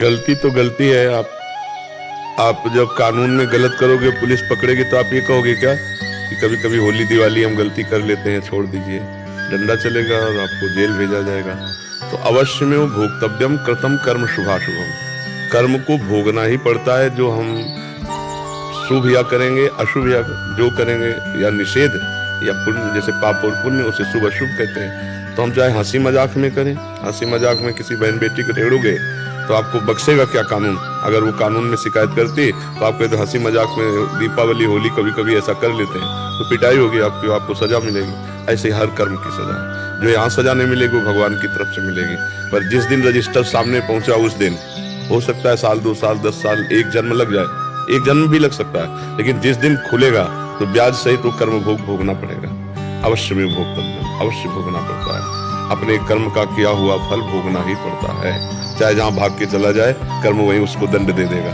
गलती तो गलती है। आप जब कानून में गलत करोगे, पुलिस पकड़ेगी, तो आप ये कहोगे क्या कि कभी कभी होली दिवाली हम गलती कर लेते हैं, छोड़ दीजिए, डंडा चलेगा और आपको जेल भेजा जाएगा। तो अवश्य में वो भोक्तव्यम कृतम कर्म शुभाशुभम, कर्म को भोगना ही पड़ता है। जो हम शुभ या करेंगे, अशुभ या जो करेंगे, या निषेध या पुण्य, जैसे पाप और पुण्य, उसे शुभ अशुभ कहते हैं। तो हम चाहे हंसी मजाक में करें, हंसी मजाक में किसी बहन बेटी को टेढ़ोगे तो आपको बख्शेगा क्या कानून? अगर वो कानून में शिकायत करती तो आप कहते हंसी मजाक में दीपावली होली कभी कभी ऐसा कर लेते हैं, तो पिटाई होगी आपकी, आपको सजा मिलेगी। ऐसे ही हर कर्म की सजा है। जो यहाँ सजा नहीं मिलेगी वो भगवान की तरफ से मिलेगी। पर जिस दिन रजिस्टर सामने पहुंचा उस दिन, हो सकता है साल 2 साल 10 साल 1 जन्म लग जाए, 1 जन्म भी लग सकता है, लेकिन जिस दिन खुलेगा तो ब्याज सहित तो कर्म भोग भोगना पड़ेगा। अवश्य में भोक्तव्य, अवश्य भोगना पड़ता है। अपने कर्म का किया हुआ फल भोगना ही पड़ता है। चाहे जहां भाग के चला जाए, कर्म वहीं उसको दंड दे देगा।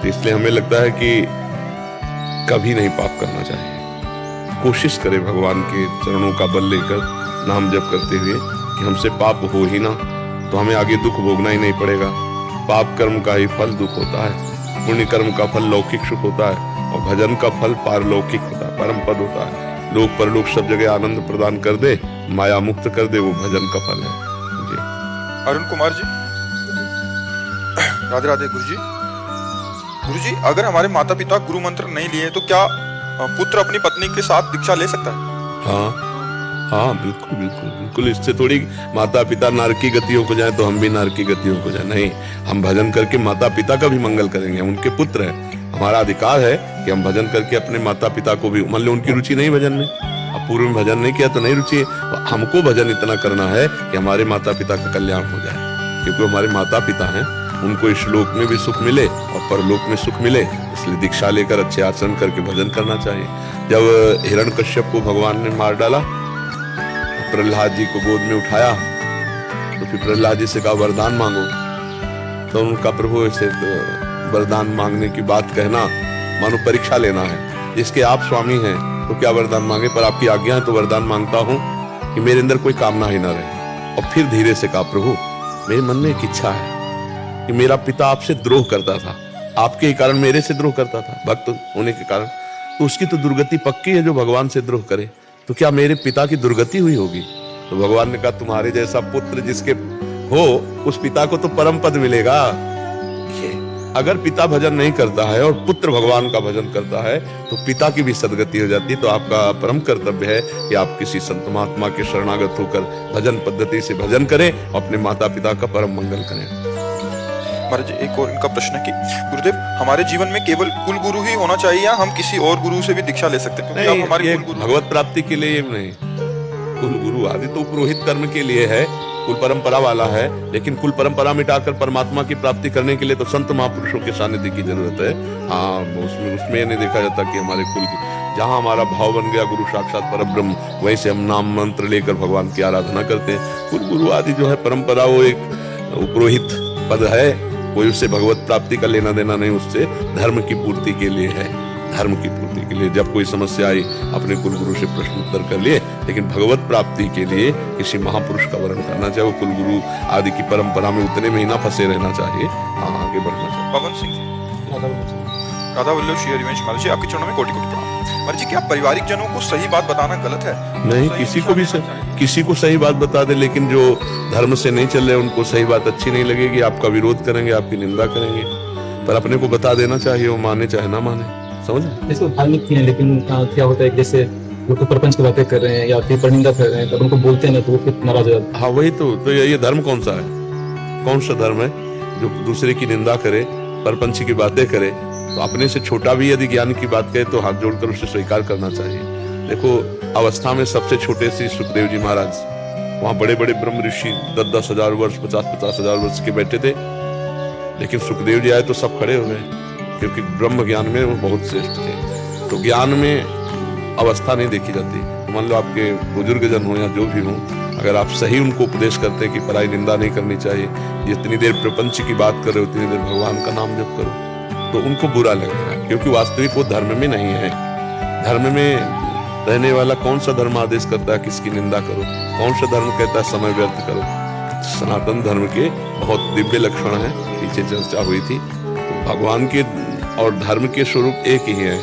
तो इसलिए हमें लगता है कि कभी नहीं पाप करना चाहिए। कोशिश करें भगवान के चरणों का बल लेकर नाम जप करते हुए कि हमसे पाप हो ही ना, तो हमें आगे दुख भोगना ही नहीं पड़ेगा। पाप कर्म का ही फल दुख होता है, पुण्य कर्म का फल लौकिक सुख होता है, और भजन का फल पारलौकिक होता है, परम पद होता है। लोक परलोक सब जगह आनंद प्रदान कर दे, माया मुक्त कर दे, वो भजन का फल है जी। अरुण कुमार जी, राधे राधे। गुरु जी, अगर हमारे माता पिता गुरु मंत्र नहीं लिए तो क्या पुत्र अपनी पत्नी के साथ दीक्षा ले सकता है? हाँ हाँ, बिल्कुल बिल्कुल बिल्कुल। इससे थोड़ी माता पिता नारकी गतियों को जाए तो हम भी नारकी गतियों को जाए, नहीं। हम भजन करके माता पिता का भी मंगल करेंगे, हम उनके पुत्र हैं। हमारा अधिकार है कि हम भजन करके अपने माता पिता को भी, मान लो उनकी रुचि नहीं भजन में, अब पूर्व में भजन नहीं किया तो नहीं रुचि है, तो हमको भजन इतना करना है कि हमारे माता पिता का कल्याण हो जाए, क्योंकि हमारे माता पिता हैं। उनको इस श्लोक में भी सुख मिले और परलोक में सुख मिले, इसलिए दीक्षा लेकर अच्छे आचरण करके भजन करना चाहिए। जब हिरण्यकश्यप को भगवान ने मार डाला, प्रहलाद जी को गोद में उठाया, तो फिर प्रहलाद जी से कहा वरदान मांगो। तो उनका प्रभु ऐसे तो वरदान मांगने की बात कहना मानो परीक्षा लेना है। जिसके आप स्वामी हैं तो क्या वरदान मांगे, पर आपकी आज्ञा है तो वरदान मांगता हूं कि मेरे अंदर कोई कामना ही ना रहे। और फिर धीरे से कहा प्रभु, मेरे मन में एक इच्छा है कि मेरा पिता आपसे द्रोह करता था, आपके ही कारण मेरे से द्रोह करता था, भक्त होने के कारण, तो उसकी तो दुर्गति पक्की है जो भगवान से द्रोह करे। तो क्या मेरे पिता की दुर्गति हुई होगी? तो भगवान ने कहा तुम्हारे जैसा पुत्र जिसके हो, उस पिता को तो परम पद मिलेगा। अगर पिता भजन नहीं करता है और पुत्र भगवान का भजन करता है तो पिता की भी सदगति हो जाती है। तो आपका परम कर्तव्य है कि आप किसी संत महात्मा के शरणागत होकर भजन पद्धति से भजन करें, अपने माता पिता का परम मंगल करें। महाराज जी, एक और इनका प्रश्न है कि गुरुदेव, हमारे जीवन में केवल कुल गुरु ही होना चाहिए या हम किसी और गुरु से भी दीक्षा ले सकते हैं? नहीं, हमारे भगवत प्राप्ति के लिए नहीं। कुल गुरु आदि तो पुरोहित कर्म के लिए है, कुल परंपरा वाला है, लेकिन कुल परंपरा मिटाकर परमात्मा की प्राप्ति करने के लिए तो संत महापुरुषों के सानिध्य की जरूरत है। हाँ, उसमें ये नहीं देखा जाता कि हमारे कुल की, जहाँ हमारा भाव बन गया गुरु साक्षात परब्रह्म, वैसे हम नाम मंत्र लेकर भगवान की आराधना करते हैं। कुल गुरु आदि जो है परंपरा, वो एक पुरोहित पद है, कोई उससे भगवत प्राप्ति का लेना देना नहीं, उससे धर्म की पूर्ति के लिए है, धर्म की पूर्ति के लिए। जब कोई समस्या आई अपने कुल गुरु से प्रश्न उत्तर कर लिए, लेकिन भगवत प्राप्ति के लिए किसी महापुरुष का वर्ण करना चाहिए। वो कुल गुरु आदि की परंपरा में उतने में ही ना फंसे रहना चाहिए, आगे बढ़ना चाहिए। पवन सिंह जी, राधा वल्लभ श्री हरिवंश महाराज जी, आपके चरणों में कोटि कोटि प्रणाम। महाराज जी, क्या पारिवारिक जनों को सही बात बताना गलत है? नहीं, किसी को सही बात बता दे, लेकिन जो धर्म से नहीं चल रहे उनको सही बात अच्छी नहीं लगेगी, आपका विरोध करेंगे, आपकी निंदा करेंगे, पर अपने को बता देना चाहिए, वो माने चाहे ना माने। समझ जैसे धार्मिक थी, लेकिन क्या होता है जैसे वो तो प्रपंच की बातें कर रहे हैं या फिर परनिंदा कर रहे हैं, तब उनको बोलते हैं ना तो वो फिर नाराज हो जाते हैं। हाँ, वही तो ये धर्म कौन सा है? कौन सा धर्म है जो दूसरे की निंदा करे, परपंची की बातें करे? तो अपने से छोटा भी यदि ज्ञान की बात कहे तो हाथ जोड़कर उसे स्वीकार करना चाहिए। देखो, अवस्था में सबसे छोटे से सुखदेव जी महाराज, वहाँ बड़े बड़े ब्रह्म ऋषि 10-10 हजार वर्ष, 50-50 हजार वर्ष के बैठे थे, लेकिन सुखदेव जी आए तो सब खड़े हो गए, क्योंकि ब्रह्म ज्ञान में वो बहुत श्रेष्ठ थे। तो ज्ञान में अवस्था नहीं देखी जाती। मान लो आपके बुजुर्ग जन हो या जो भी हो, अगर आप सही उनको उपदेश करते हैं कि पराई निंदा नहीं करनी चाहिए, जितनी देर प्रपंच की बात कर रहे हो उतनी देर भगवान का नाम जप करो, तो उनको बुरा लगेगा, क्योंकि वास्तविक वो धर्म में नहीं है। धर्म में रहने वाला कौन सा धर्म आदेश करता है किसकी निंदा करो? कौन सा धर्म कहता है समय व्यर्थ करो? सनातन धर्म के बहुत दिव्य लक्षण हैं, पीछे चर्चा हुई थी। तो भगवान के और धर्म के स्वरूप एक ही है,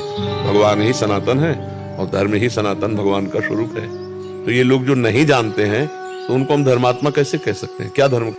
भगवान ही सनातन है और धर्म ही सनातन भगवान का स्वरूप है। तो ये लोग जो नहीं जानते हैं तो उनको हम धर्मात्मा कैसे कह सकते हैं? क्या धर्म